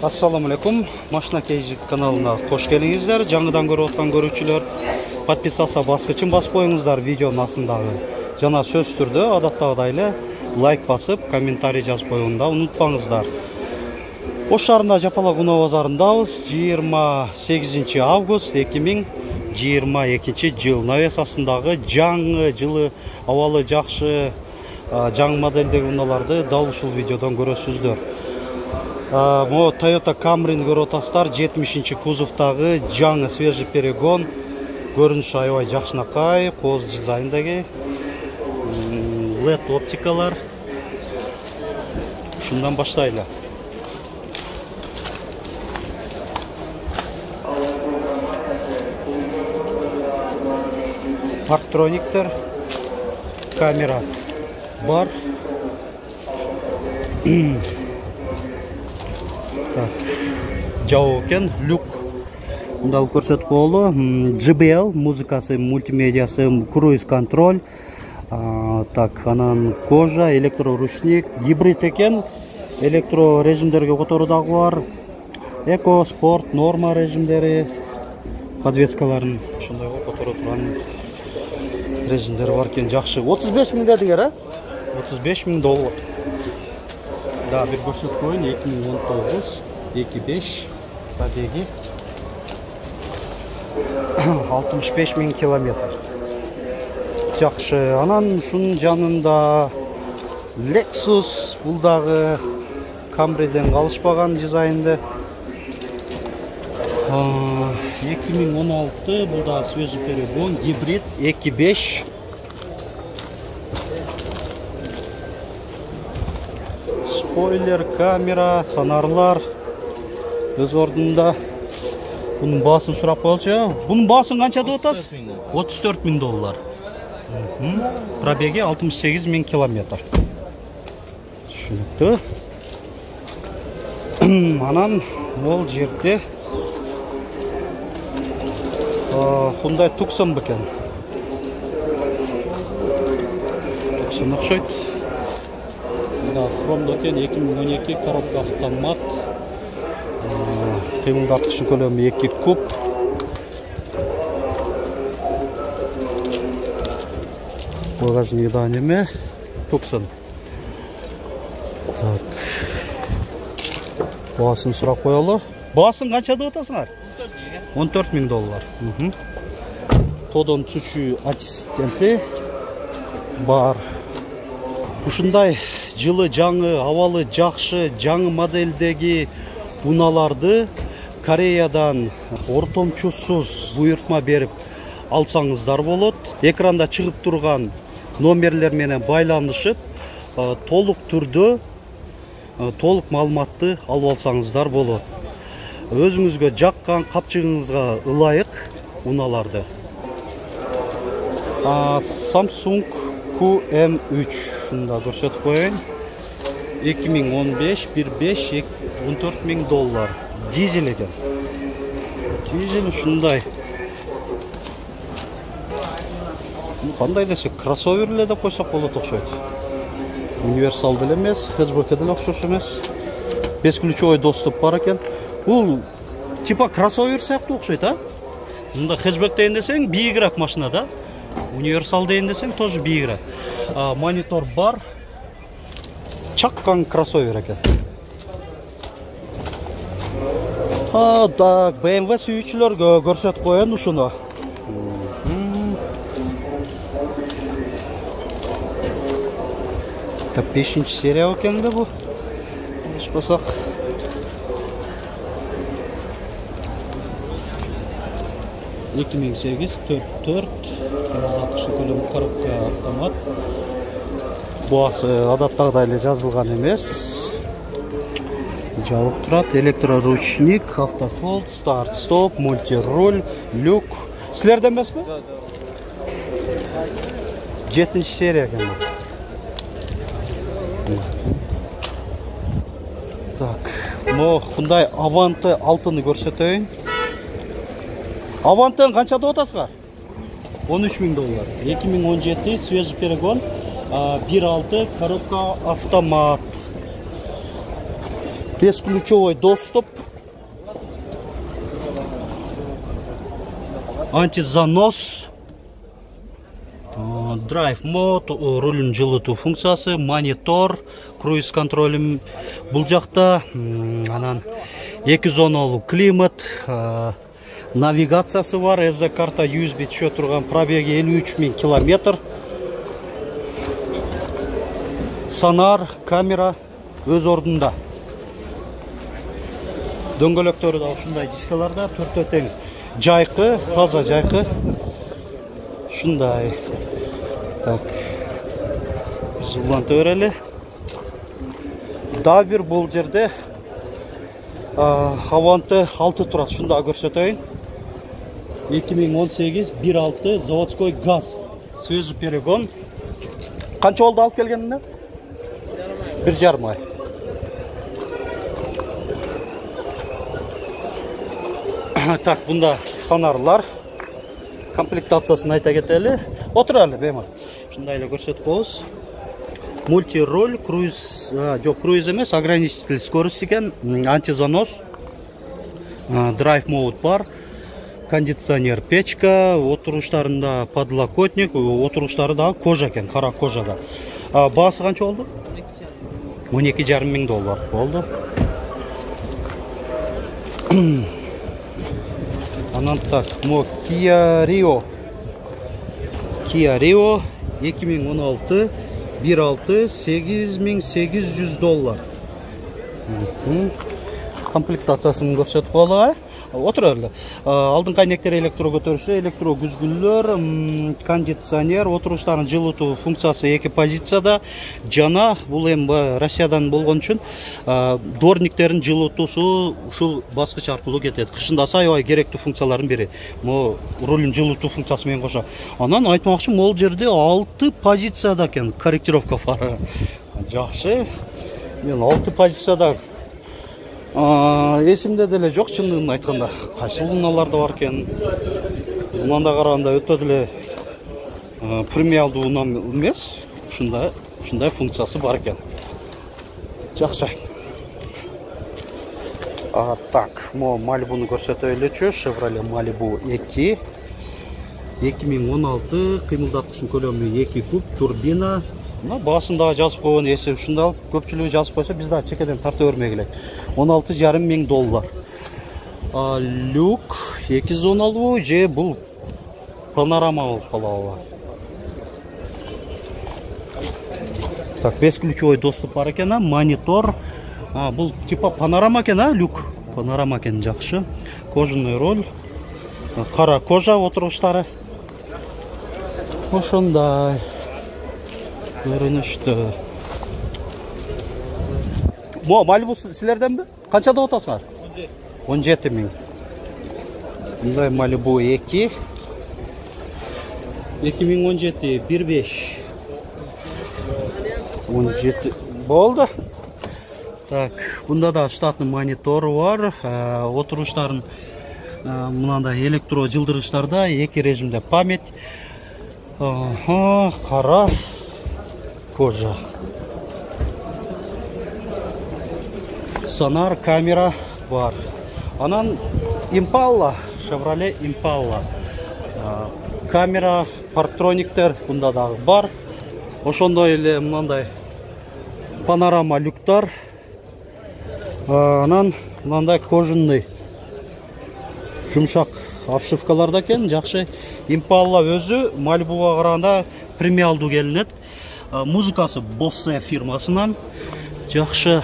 Assalamu alaikum. Машина Кейжик каналына қош келіңіздер. Жаңыдан көріп отқан көрүүчүлөр, подписаться баскычын басып коюңуздар. Видеонун астындагы жана сөз түрдө адаттагыдай лайк басып, комментарий жазып коюуну унутпаңыздар. Ош шаарында Жапала Куноо базарындабыз. 28 август 2022 жыл. Навес астындагы жаңы жылы абалы жакшы жаңы модельдеги унааларды дал ушул видеодон көрөсүздөр. Мо Toyota Camry'ni көрүп атасыздар. 70 кузовтагы жаңы свежий перегон. Көрүнүшү аябай жакшынакай, коз дизайндагы LED оптикалар. Шундан баштайлы. Парктрониктер, камера бар. Жау екен, люк мындал көрсөтүп коелу. JBL музыкасы, мультимедиасы, круиз контроль. Так, анан кожа, электроручник, гибрид экен. Электро режимдерге котору дагы бар. Эко, спорт, норма режимдери, подвескаларын ошондой котору турган режимдери бар экен. Жакшы. 35 000 дедиңер, а? 35 000 доллар. Да, бир көрсөтүп коеюн. 2019 2.5 пробеги 65 000 километр. Жакшы. Анан шунун жанында Lexus, бул дагы Camry'ден калышпаган дизайнды. 2016, бул да свежий перегон, гибрид 2.5. Спойлер, камера, сонарлар өз ордунда. Бунун баасын сурап коелучу. Бунун баасын канча деп атасыз? 34 000 доллар. Пробеги 68 000 километр. Түшүнүктүү. Анан мол жерде Hyundai Tucson бекен. Tucson окшойт. Да, хромдо экен. 2012 коробка автомат. Кыймылдаткычын көлөмү 2 куб. Багажник неме Tucson. Так. Баасын сурап коелу. Баасын канча деп атасыңар? 14 000 доллар. Тодон түшүү ассистенти бар. Ушундай жылы жаңы, абалы жакшы, жаңы модельдеги унааларды Кореядан ортомчусуз буйртма берип алсаңыздар болот. Экранда чыгып турган номерлер менен байланышып, толук түрдө толук маалыматты алып алсаңыздар болот. Өзүңүзгө жаккан капчыгыңызга ылайык унааларды. Samsung QM3 шунда көрсөтүп коеюн. 2015 1.5 14 000 доллар. Дизель экен. Дизель ушундай. Кандай десе, кроссовер эле деп койсок болот окшойт. Универсал деле эмес, хэтчбэк деле окшош эмес. Бесключевой доступ бар экен. Бул типа кроссовер сыяктуу окшойт, а? Мында хэтчбэк дейин десең, бийигирээк машина да. Универсал дейин десең, тоже бийигирээк. Монитор бар. Чаккан кроссовер экен. Так, BMW сүйүүчүлөргө көрсөтүп коеюн ушуну. Так, 5-чи серия экен да бу. Ишпасак. Эки миң сегиз 4.4 көлөмү коробка автомат. Буасы адаттагыдай эле жазылган эмес. Жабык турат, электроручник, автохолд, старт, стоп, мультируль, люк. Силерде эмеспи? Жок. 7-чи серия экен бу. Так, мо Hyundai Avante 6-ны көрсөтөйүн. Avante канча деп атасыздар? 13 000 доллар. 2017 свежий перегон, 1.6 коробка автомат. Бесключевой доступ. Антизанос. Drive mode, рулін жылыту функциясы, монитор, круиз контролем бұл жақта, анан 210 климат, навигациясы бар, EZ карта USB түшө тұрған, пробеги 53.000 километр, сонар, камера өз ордында. Дөңгөлөктөрү да ушундай дискаларда, төртөө тең жайкы, таза жайкы. Шундай. Так. Зуланты өрелі. Да бир бұл жерде Хаванты 6 турат. Шунда көрсөтөйүн. 2018 1.6 заводской газ. Свежий перегон. Канча болду алып келгенине? 1,5 ай. Так, бунда сонарлар. Комплектациясын айта кетели. Отур эле, беймал. Шундай эле көрсөтүп коебуз. Мультироль, круиз, жок, круиз эмес, ограничитель скорости экен, антизанос, драйв мод бар, кондиционер, печка, отуруштарында подлокотник, отуруштары да кожа экен, кара кожада. Баасы канча болду? 12,5 миң доллар болду. Анан так, Kia Rio 2016 1.6 8.800 доллар. Комплектациясын көрсөтүп коелук. Отур эле. Алдын кайнектер электро көтөрүшү, электро күзгүлөр, кондиционер, отуруштарын жылытуу функциясы 2 позицияда. Жана бул эми Россиядан болгон үчүн дворниктердин жылытуусу ушул баскыч аркылуу кетет. Кышында аябай керектүү функциялардын бири. Могу рулдун жылытуу функциясы менен кошо. Анан айтмакчымын, могул жерде 6 позицияда экен корректировка бар. Жакшы. Мен 6 позицияда эсимде деле жок, чындыгын айтканда. Кайсы луналар да бар экен. Мында караганда өтө деле премиалдуу унам эмес. Ушундай функциясы бар экен. Жакшы. Так, мо Malibu'nu көрсөтөйлүчү. Chevrolet Malibu 2 2016, кыймылдаткычтын көлөмү 2 куб, турбина. Басында жазып койгон эсим ушундай, көпчүлүгү жазып койсо биз да чекеден тарта бермей келек. 16,5 миң доллар. Люк 210 же бул панорама болуп калабы. Так, бесключевой доступ бар экен, монитор. Бул типа панорама экен, люк. Панорама экен, жакшы. Кожаный роль. Кара кожа отуруштары. Ошондой көрүнүштү. Malibu силерденби? Канчада отасыңар? 17 миң. Мындай Malibu 2 2017 1.5 17 болду. Так, бунда да штатный монитору бар. Отуруштарын мынандай электро жылдыргычтарда 2 режимде память. Кара кожа. Сонар, камера бар. Анан Impala, Chevrolet Impala. Камера, парктрониктер бунда дагы бар. Ошондой эле мындай панорама люктар. Анан мындай кожаный жумшак обшивкаларда экен, жакшы. Impala өзү Malibu'га караганда премиалдуу келинет. Музыкасы Bose фирмасынан. Жакшы.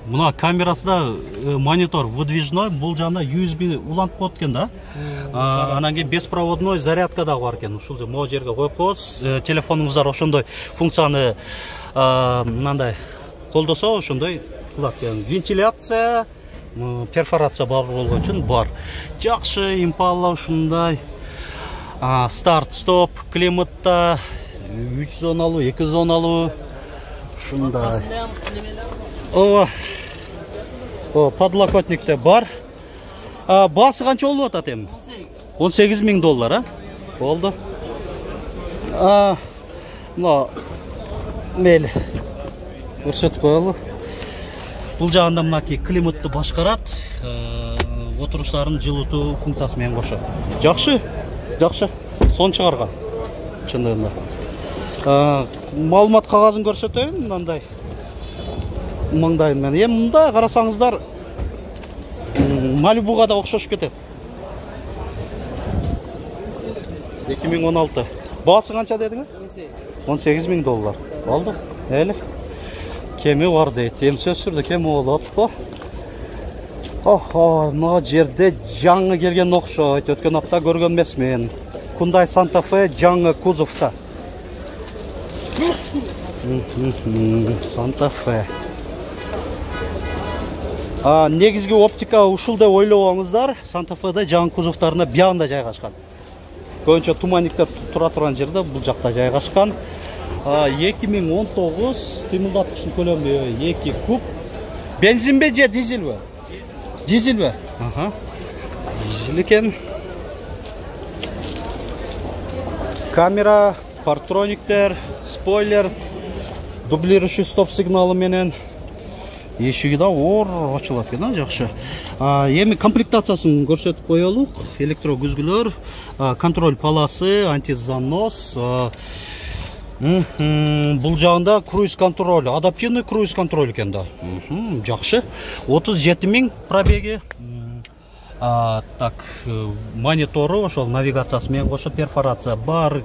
Мына камерасы да монитор выдвижной, бул жагында USB улантып коет экен да. Анан кийин беспроводной зарядка да бар экен. Ушул могу жерге коюп коебуз. Телефонуңуздар ошондой функцияны мындай колдосо ошондой кылат экен. Вентиляция, перфорация бар болгон үчүн бар. Жакшы, Impala ушундай. Старт, стоп, климатта 310 алуу, 210 алуу. Шундай. Подлокотникте бар. Басы канча болуп атат эми? 18 миң доллар, болду. Мына мели көрсөтүп коелу. Бул жагында мынакей климатты башкарат, отуруштарын жылытуу функциясы менен кошот. Жакшы, жакшы. Сон чыгарган. Чындыгында. Маалымат кагазын көрсөтөйүн, мындай. Маңдайын мен. Эми мында карасаңыздар, Малибуга да окшошуп кетет. 2016. Баасы канча дедиңиз? 18.000 доллар. Болду. Эле. Кеми бар дейт. Эми сөзсүрдө кеми болот го. Охо, мына жерде жаңы келген окшойт. Өткөн апта көргөн эмесмин. Hyundai Santa Fe жаңы кузовта. Santa Fe. Негизги оптика ушул деп ойлобоңуздар. Santa Fe'de жаңы кузовтарына биягында жайгашкан. Көбүнчө туманниктер тура турган жерде бул жакта жайгашкан. 2019 кыймылдаткычтын көлөмү 2 куб. Бензинбе же дизелбе? Дизелбе? Ага. Дизель экен. Камера, партрониктер, спойлер, дублирующий стоп сигналы менен эшиги да ор ачылат экен, жакшы. Эми комплектациясын көрсөтүп коелук. Электро күзгүлөр, контроль паласы, антизанос. Бул жагында круиз контроль, адаптивный круиз контроль экен да. Жакшы. 37.000 пробеги. Так, монитору, ошол навигациясы менен кошо перфорация бар.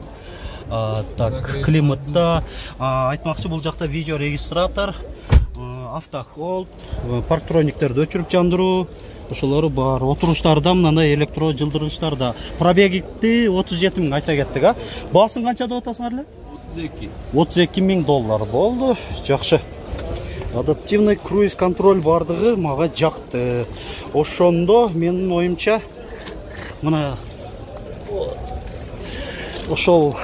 Так, климатта, айтмакчы бул жакта видео регистратор, автохолд, парктрониктерди өчүрүп жандыруу, ошолору бар. Отуруштарда мындай электро жылдыргычтарда. Пробегти 37.000 айта кеттик, а? Баасын канча деп атасыңар эле? 32.000 доллар болду. Жакшы. Адаптивный круиз контроль бардыгы мага жакты. Ошондо менин оюмча мына ошол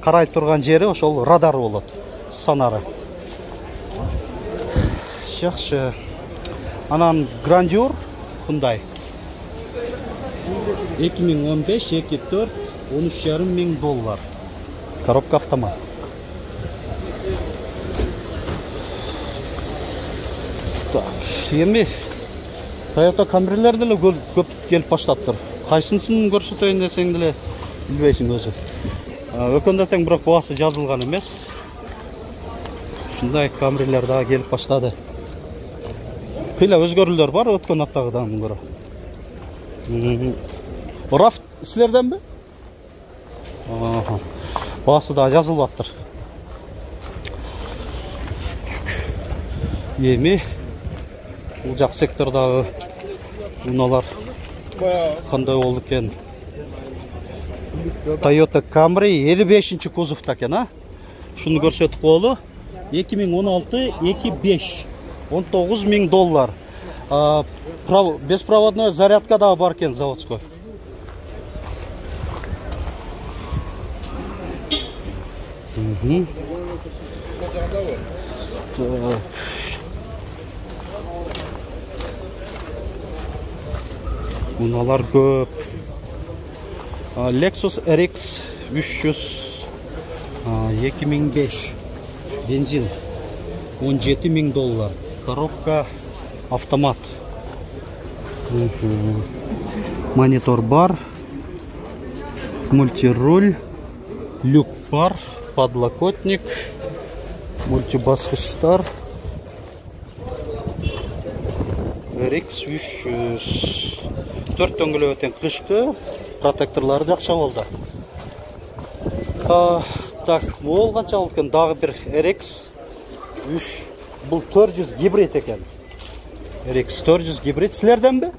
карай турган жери ошол радар болот, сонары. Жакшы. Анан Grandeur Hyundai 2015 2.4 13.500 доллар. Коробка автомат. Так, эми Toyota Camry'ler деле көп келип баштаптыр. Кайсынысын көрсөтөйүн десең деле билбейсиң өзү. Өкөндө тең бирок баасы жазылган эмес. Ушундай Camry'ler дагы келип баштады. Кыйла өзгөрүүлөр бар өткөн аптагыдан көрө. RAV силерденби? Баасы да жазылып аттыр. Эми бул жак сектордагы унаалар кандай болду экен? Toyota Camry 55-чи кузовта экен, а? Шуну көрсөтүп коелу. 2016 2.5 19.000 доллар. Беспроводной зарядка да бар экен, заводской. Уналар көп. Lexus RX 300 2005 бензин 17.000 доллар. Коробка автомат. Монитор бар. Мультируль. Люк бар. Подлокотник. Мультибаскычтар. RX 300. 4 дөңгөлөктөн кышкы. Протекторлары жакшы болду. Так, бул канча болду экен? Дагы бир RX 3. Бул 400 гибрид экен. RX 400 гибрид силерденби?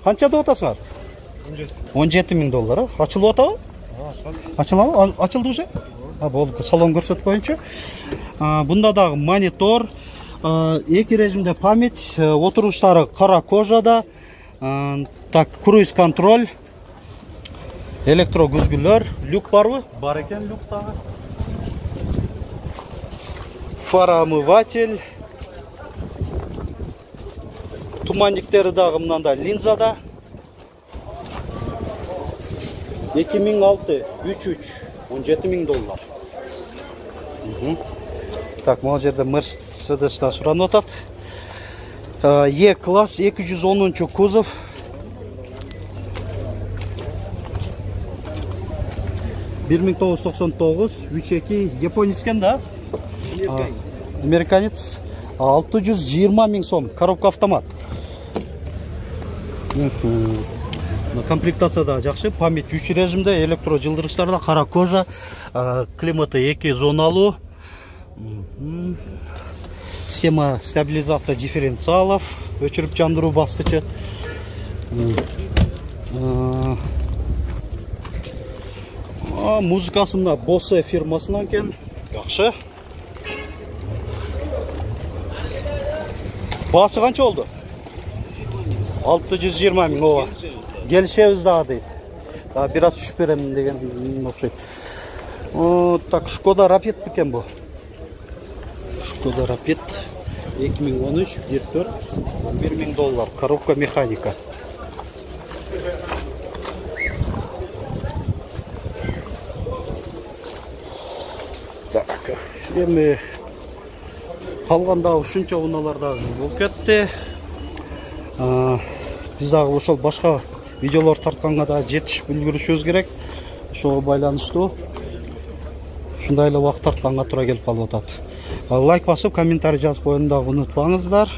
Канча деп атасыңар? 17.000 доллар. Ачылып атабы? Ачылабы? Ачылды уже? Болду. Салон көрсөтүп коюнчу. Бунда дагы монитор, эки режимде память, отуруштары кара кожада. Так, круиз контроль, электро күзгүлөр, люк барбы? Бар экен люк дагы. Фароомыватель. Туманниктери дагы мындай линзада. 2006 3.3 17.000 доллар. Так, бұл жерде Mercedes'та сұранып отат. E-класс 210 кузов. $1999, 3.2 японец екен да? Американец. 620 000 сом, коробка автомат. Комплектацияда жақсы, память 3 режимде, электро жылдырғыштарда, қара кожа, климаты 2 зоналу, система стабилизация дифференциалов, өчіріп жандыру басқычы. Музыкасында Bose фирмасынан кен, жақсы. Басы қанша oldu? 620 000 ова. Gelişemiz daha değil. Daha biraz düşüp verelim degen okşaydı. Так, Skoda Rapid biken bu. Skoda Rapid 2013 1.4 $1000. Коробка механика. Так, şimdi қалғанда ушунча уналарда болуп кетти. Биз дагы ошол башка видеолор тартканга да жетишип үлгүрүшүбүз керек. Ошого байланыштуу ушундай эле убакыт тартканга туура келип калып атат. Лайк басып, комментарий жазып коюуну дагы унутпаңыздар.